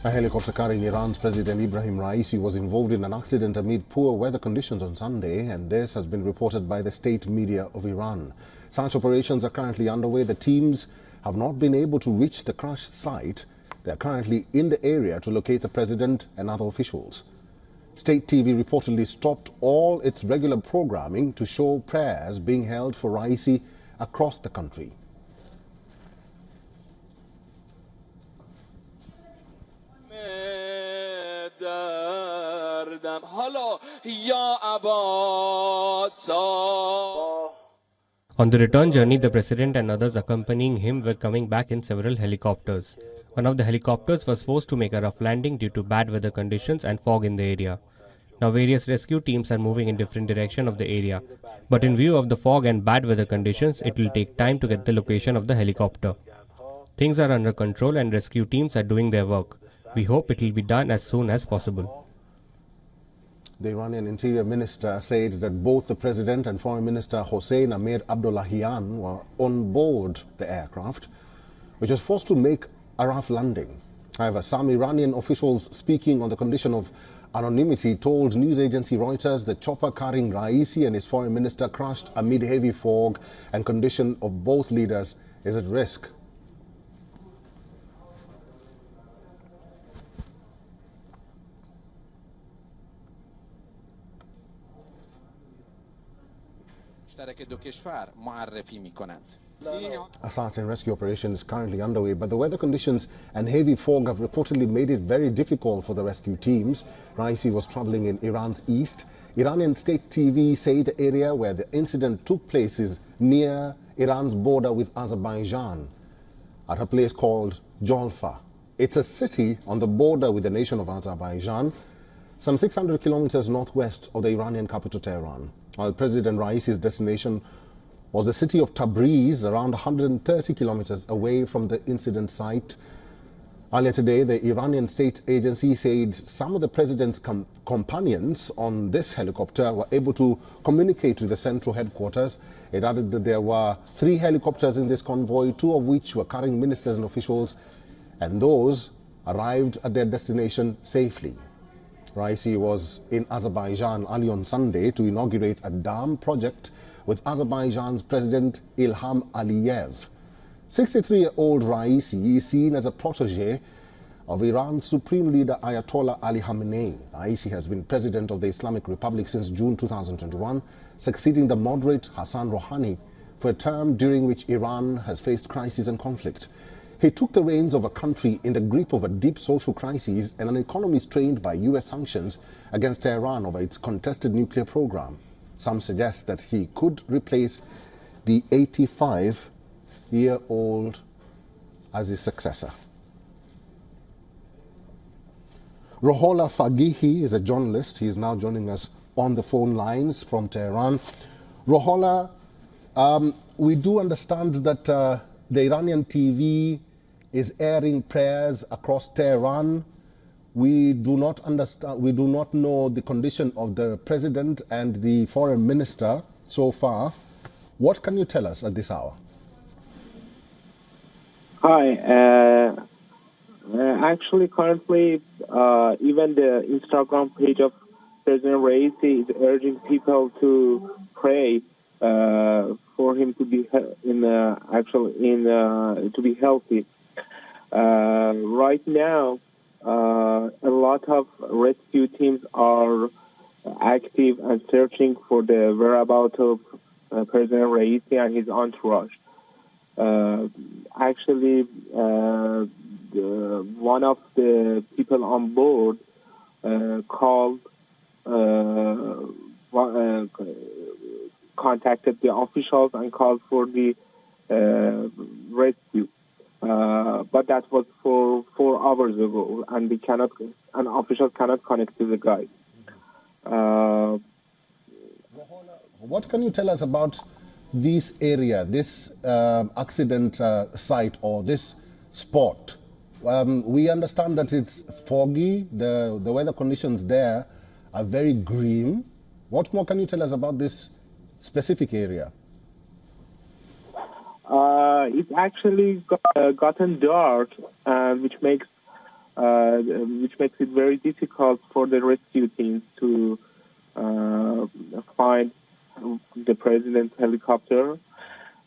A helicopter carrying Iran's President Ebrahim Raisi was involved in an accident amid poor weather conditions on Sunday, and this has been reported by the state media of Iran. Search operations are currently underway. The teams have not been able to reach the crash site. They are currently in the area to locate the president and other officials. State TV reportedly stopped all its regular programming to show prayers being held for Raisi across the country. On the return journey, the president and others accompanying him were coming back in several helicopters. One of the helicopters was forced to make a rough landing due to bad weather conditions and fog in the area. Now various rescue teams are moving in different directions of the area. But in view of the fog and bad weather conditions, it will take time to get the location of the helicopter. Things are under control and rescue teams are doing their work. We hope it will be done as soon as possible. The Iranian Interior Minister said that both the President and Foreign Minister Hossein Amir Abdollahian were on board the aircraft, which was forced to make a rough landing. However, some Iranian officials speaking on the condition of anonymity told news agency Reuters the chopper carrying Raisi and his foreign minister crashed amid heavy fog and condition of both leaders is at risk. A search and rescue operation is currently underway, but the weather conditions and heavy fog have reportedly made it very difficult for the rescue teams. Raisi was traveling in Iran's east. Iranian state TV say the area where the incident took place is near Iran's border with Azerbaijan, at a place called Jolfa. It's a city on the border with the nation of Azerbaijan, some 600 kilometers northwest of the Iranian capital Tehran. While President Raisi's destination was the city of Tabriz, around 130 kilometers away from the incident site. Earlier today, the Iranian state agency said some of the president's companions on this helicopter were able to communicate with the central headquarters. It added that there were 3 helicopters in this convoy, 2 of which were carrying ministers and officials, and those arrived at their destination safely. Raisi was in Azerbaijan early on Sunday to inaugurate a dam project with Azerbaijan's President Ilham Aliyev. 63-year-old Raisi is seen as a protege of Iran's supreme leader Ayatollah Ali Khamenei. Raisi has been president of the Islamic Republic since June 2021, succeeding the moderate Hassan Rouhani for a term during which Iran has faced crisis and conflict. He took the reins of a country in the grip of a deep social crisis and an economy strained by U.S. sanctions against Tehran over its contested nuclear program. Some suggest that he could replace the 85-year-old as his successor. Rohola Fagihi is a journalist. He is now joining us on the phone lines from Tehran. Rohola, we do understand that the Iranian TV is airing prayers across Tehran. We do not understand, we do not know the condition of the president and the foreign minister so far. What can you tell us at this hour? Hi. Actually, currently, even the Instagram page of President Raisi is urging people to pray for him to be to be healthy. Right now, a lot of rescue teams are active and searching for the whereabouts of President Raisi and his entourage. Actually, one of the people on board contacted the officials and called for the rescue. But that was for 4 hours ago, and officials cannot connect to the guy. What can you tell us about this area, this accident site or this spot? We understand that it's foggy, the weather conditions there are very grim. What more can you tell us about this specific area? It's actually gotten dark, which makes which makes it very difficult for the rescue teams to find the president's helicopter.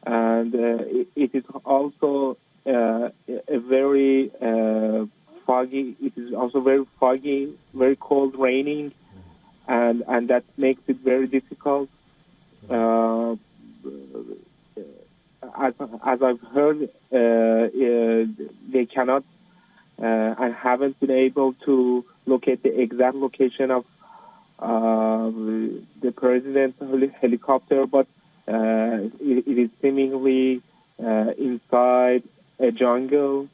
And it is also a very foggy. It is also very foggy, very cold, raining, and that makes it very difficult. As I've heard, they cannot and haven't been able to locate the exact location of the president's helicopter, but it is seemingly inside a jungle,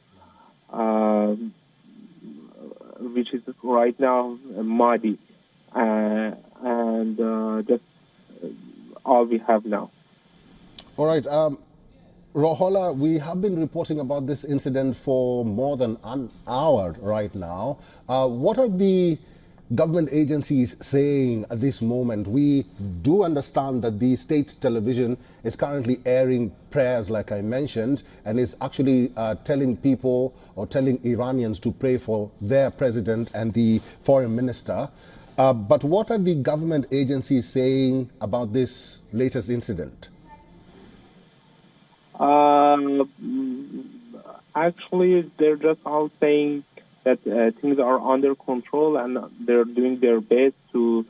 which is right now muddy, and that's all we have now. All right. Rohola, we have been reporting about this incident for more than an hour right now. What are the government agencies saying at this moment? We do understand that the state television is currently airing prayers, like I mentioned, and is actually telling people or telling Iranians to pray for their president and the foreign minister. But what are the government agencies saying about this latest incident? Actually, they're just all saying that things are under control and they're doing their best to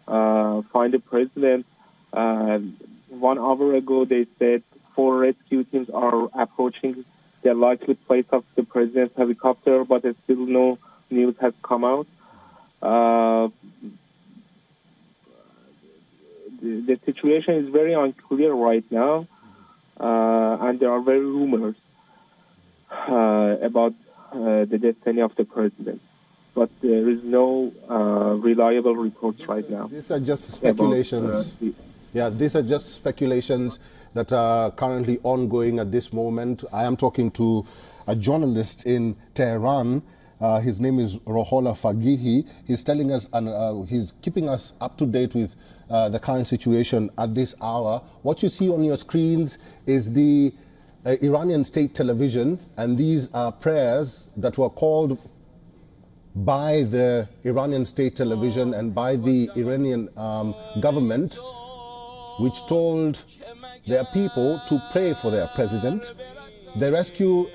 find the president. 1 hour ago, they said 4 rescue teams are approaching the likely place of the president's helicopter, but still no news has come out. The situation is very unclear right now. And there are very rumors about the destiny of the president. But there is no reliable reports right now. These are just speculations. These are just speculations that are currently ongoing at this moment. I am talking to a journalist in Tehran. His name is Rohola Fagihi. He's telling us, and he's keeping us up to date with the current situation at this hour. What you see on your screens is the Iranian state television, and these are prayers that were called by the Iranian state television and by the Iranian government, which told their people to pray for their president. The rescue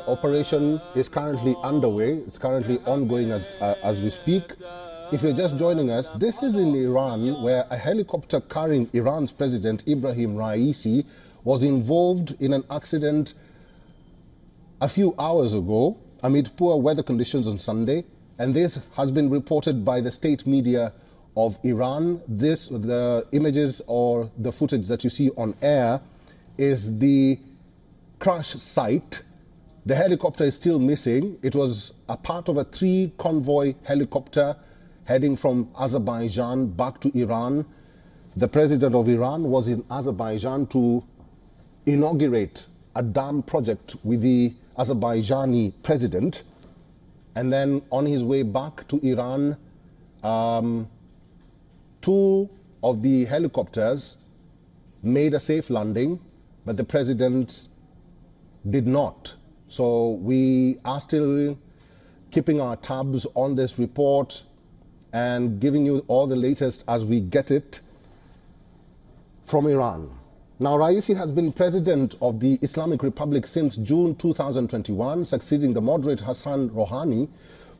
operation is currently underway. It's currently ongoing as we speak. If you're just joining us, this is in Iran, where a helicopter carrying Iran's President Ebrahim Raisi was involved in an accident a few hours ago amid poor weather conditions on Sunday. And this has been reported by the state media of Iran. The images or the footage that you see on air is the crash site. The helicopter is still missing. It was a part of a 3-convoy helicopter heading from Azerbaijan back to Iran. The president of Iran was in Azerbaijan to inaugurate a dam project with the Azerbaijani president. And then on his way back to Iran, 2 of the helicopters made a safe landing, but the president did not. So we are still keeping our tabs on this report and giving you all the latest as we get it from Iran. Now, Raisi has been president of the Islamic Republic since June 2021, succeeding the moderate Hassan Rouhani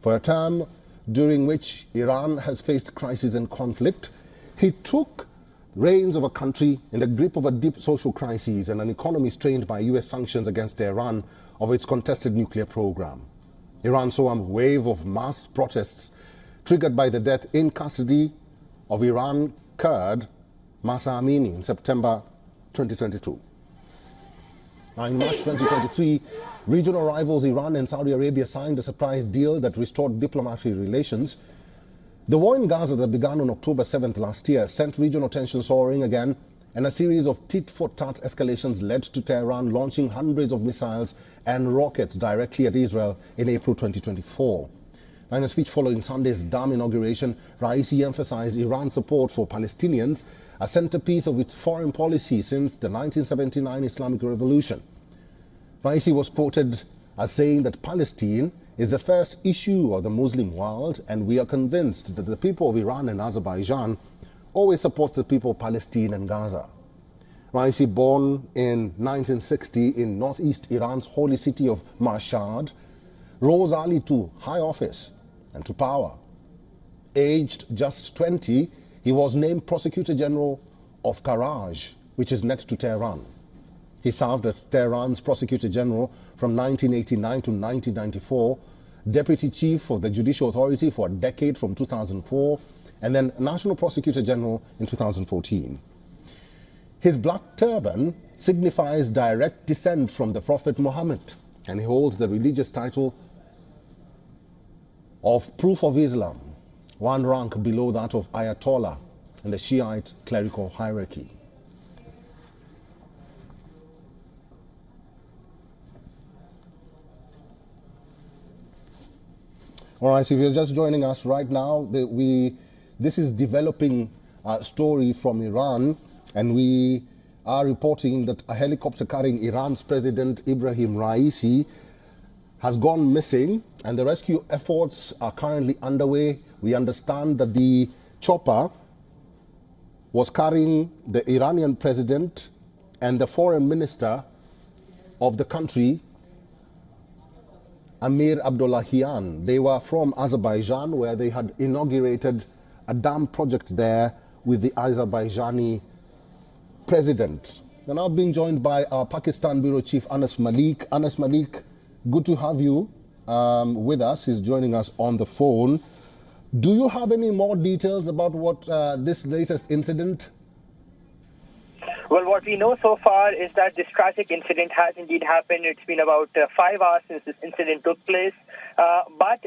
for a term during which Iran has faced crisis and conflict. He took reins of a country in the grip of a deep social crisis and an economy strained by US sanctions against Tehran of its contested nuclear program. Iran saw a wave of mass protests triggered by the death in custody of Iran Kurd Mahsa Amini in September 2022. Now, in March 2023, regional rivals Iran and Saudi Arabia signed a surprise deal that restored diplomatic relations. The war in Gaza that began on October 7th last year sent regional tensions soaring again, and a series of tit-for-tat escalations led to Tehran launching hundreds of missiles and rockets directly at Israel in April 2024. Now, in a speech following Sunday's dam inauguration, Raisi emphasized Iran's support for Palestinians, a centerpiece of its foreign policy since the 1979 Islamic Revolution. Raisi was quoted as saying that Palestine is the first issue of the Muslim world, and we are convinced that the people of Iran and Azerbaijan always support the people of Palestine and Gaza. Raisi, born in 1960 in northeast Iran's holy city of Mashhad, rose early to high office and to power. Aged just 20, he was named Prosecutor General of Karaj, which is next to Tehran. He served as Tehran's Prosecutor General from 1989 to 1994, Deputy Chief of the Judicial Authority for a decade from 2004, and then National Prosecutor General in 2014. His black turban signifies direct descent from the Prophet Muhammad, and he holds the religious title of Proof of Islam, one rank below that of Ayatollah in the Shiite clerical hierarchy. All right, if you're just joining us right now, this is developing story from Iran, and we are reporting that a helicopter carrying Iran's President Ebrahim Raisi has gone missing, and the rescue efforts are currently underway. We understand that the chopper was carrying the Iranian president and the foreign minister of the country, Amir Abdullahian. They were from Azerbaijan, where they had inaugurated a dam project there with the Azerbaijani president. We're now being joined by our Pakistan Bureau Chief, Anas Malik. Anas Malik, good to have you with us. He's joining us on the phone. Do you have any more details about what this latest incident? Well, what we know so far is that this tragic incident has indeed happened. It's been about 5 hours since this incident took place. But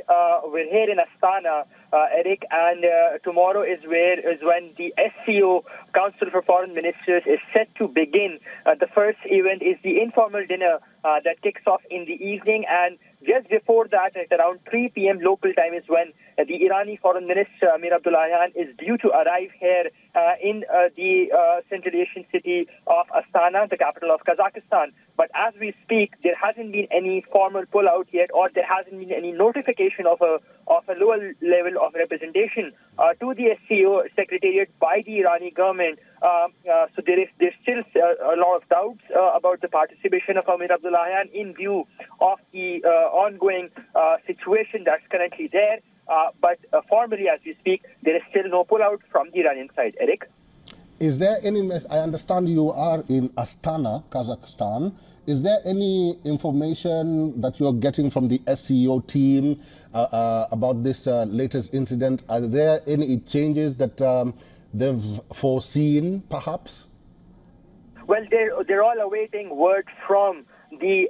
we're here in Astana, Eric, and tomorrow is when the SCO, Council for Foreign Ministers, is set to begin. The first event is the informal dinner that kicks off in the evening, and just before that, at around 3 p.m. local time, is when the Irani Foreign Minister Amir Abdullahian is due to arrive here in the Central Asian city of Astana, the capital of Kazakhstan. But as we speak, there hasn't been any formal pullout yet, or there hasn't been any notification of a lower level of representation to the SCO Secretariat by the Irani government. So there's still a lot of doubts about the participation of Amir Abdullahian in view of the ongoing situation that's currently there. But formally, as we speak, there is still no pullout from the Iranian side. Eric? Is there any, I understand you are in Astana, Kazakhstan. Is there any information that you're getting from the SCO team about this latest incident? Are there any changes that they've foreseen, perhaps? Well, they're all awaiting word from the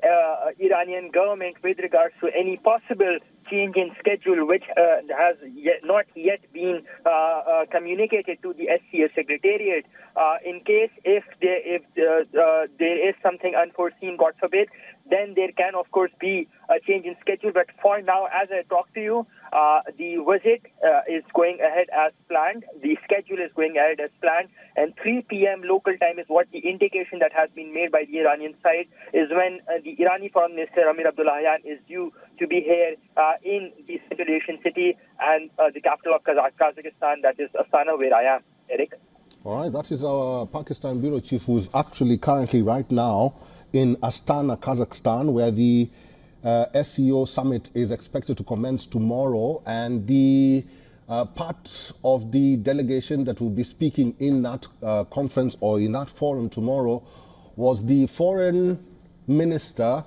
Iranian government with regards to any possible change in schedule, which has not yet been communicated to the SCO Secretariat. In case if there is something unforeseen, God forbid, then there can, of course, be a change in schedule. But for now, as I talk to you, the visit is going ahead as planned. The schedule is going ahead as planned. And 3 p.m. local time is what the indication that has been made by the Iranian side, is when the Irani Foreign Minister Amir Abdullahian is due to be here in the Central Asian city and the capital of Kazakhstan, that is Astana, where I am. Eric? All right, that is our Pakistan Bureau Chief, who's actually currently right now in Astana, Kazakhstan, where the SCO summit is expected to commence tomorrow, and the part of the delegation that will be speaking in that conference or in that forum tomorrow was the foreign minister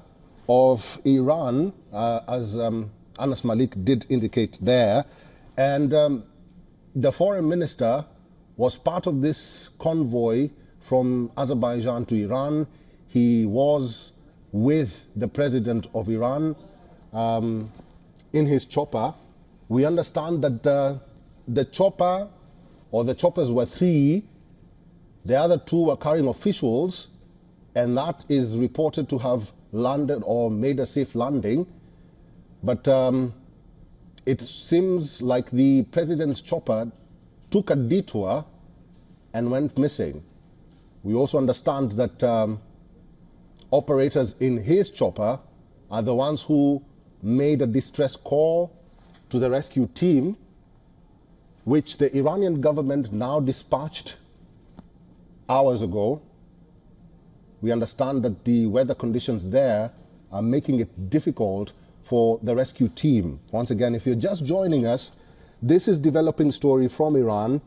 of Iran, as Anas Malik did indicate there, and the foreign minister was part of this convoy from Azerbaijan to Iran. He was with the president of Iran in his chopper. We understand that the chopper, or the choppers, were 3. The other 2 were carrying officials, and that is reported to have landed or made a safe landing. But it seems like the president's chopper took a detour and went missing. We also understand that operators in his chopper are the ones who made a distress call to the rescue team, which the Iranian government now dispatched hours ago. We understand that the weather conditions there are making it difficult for the rescue team. Once again, if you're just joining us, this is developing story from Iran.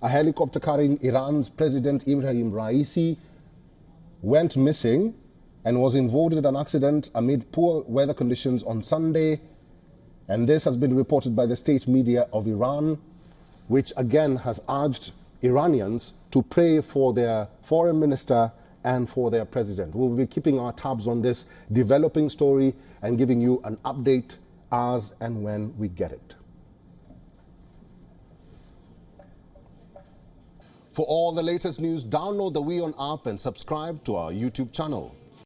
A helicopter carrying Iran's President Ebrahim Raisi went missing and was involved in an accident amid poor weather conditions on Sunday. And this has been reported by the state media of Iran, which again has urged Iranians to pray for their foreign minister and for their president. We'll be keeping our tabs on this developing story and giving you an update as and when we get it. For all the latest news, download the WION app and subscribe to our YouTube channel.